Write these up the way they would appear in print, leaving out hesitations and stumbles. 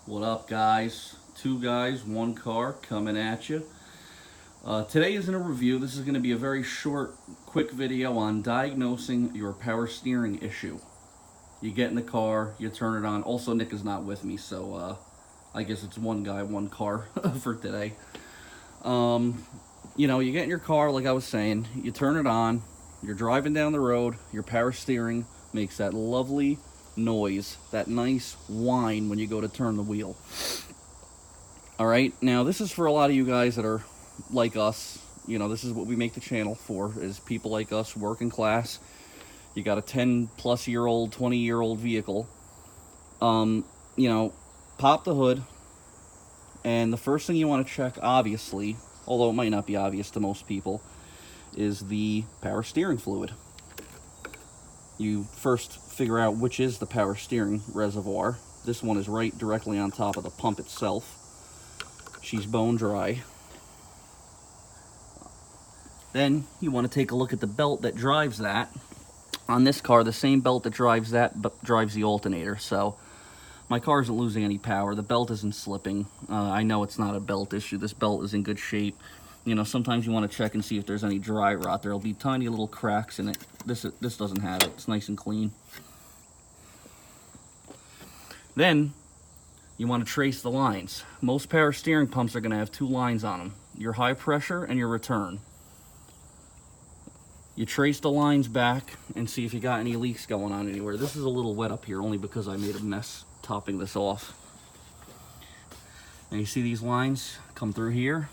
What up, guys? Two guys, one car coming at you. Today isn't a review. This is going to be a very short, quick video on diagnosing your power steering issue. You get in the car, you turn it on. Also, Nick is not with me, so I guess it's one guy, one car for today. You get in your car, like I was saying, you turn it on, you're driving down the road, your power steering makes that lovely noise, that nice whine when you go to turn the wheel. All right, now this is for a lot of you guys that are like us. This is what we make the channel for, is people like us, working class. You got a 10-plus-year-old, 20-year-old vehicle. Pop the hood, and the first thing you want to check, obviously, although it might not be obvious to most people, is the power steering fluid. You first figure out which is the power steering reservoir. This one is right directly on top of the pump itself. She's bone dry. Then you want to take a look at the belt that drives that. On this car, the same belt that drives that drives the alternator. So my car isn't losing any power. The belt isn't slipping. I know it's not a belt issue. This belt is in good shape. Sometimes you want to check and see if there's any dry rot. There'll be tiny little cracks in it. This doesn't have it. It's nice and clean. Then you want to trace the lines. Most power steering pumps are going to have two lines on them: your high pressure and your return. You trace the lines back and see if you got any leaks going on anywhere. This is a little wet up here only because I made a mess topping this off. And you see these lines come through here,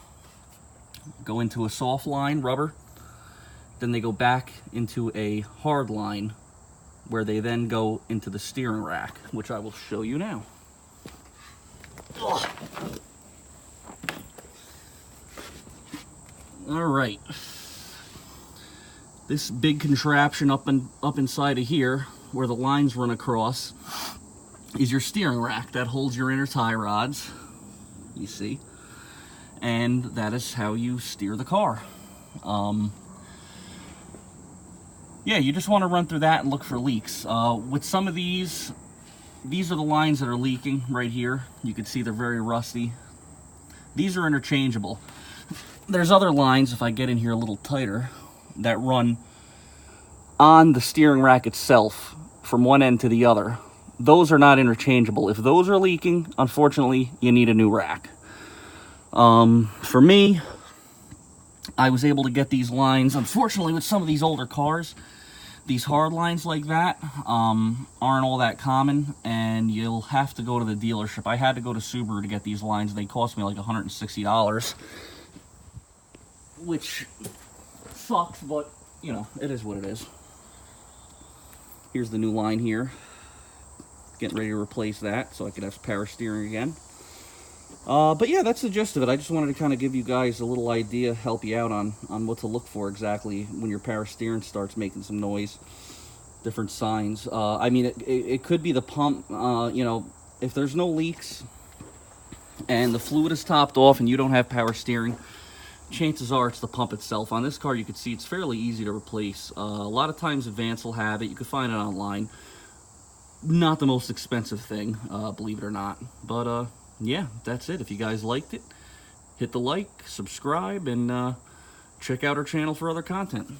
go into a soft line, rubber, then they go back into a hard line where they then go into the steering rack, which I will show you now. Ugh. All right. This big contraption up inside of here, where the lines run across, is your steering rack that holds your inner tie rods, you see, and that is how you steer the car. You just want to run through that and look for leaks. With some of these are the lines that are leaking right here. You can see they're very rusty. These are interchangeable. There's other lines, if I get in here a little tighter, that run on the steering rack itself from one end to the other. Those are not interchangeable. If those are leaking, unfortunately, you need a new rack. For me, I was able to get these lines. Unfortunately, with some of these older cars, these hard lines like that aren't all that common, and you'll have to go to the dealership. I had to go to Subaru to get these lines, and they cost me like $160, which sucks, but it is what it is. Here's the new line here. Getting ready to replace that so I could have power steering again. But yeah, that's the gist of it. I just wanted to kind of give you guys a little idea, help you out on what to look for exactly when your power steering starts making some noise, different signs. It could be the pump. If there's no leaks and the fluid is topped off and you don't have power steering, chances are it's the pump itself. On this car, you can see it's fairly easy to replace. A lot of times Advance will have it. You can find it online. Not the most expensive thing, believe it or not. But yeah, that's it. If you guys liked it, hit the like, subscribe, and check out our channel for other content.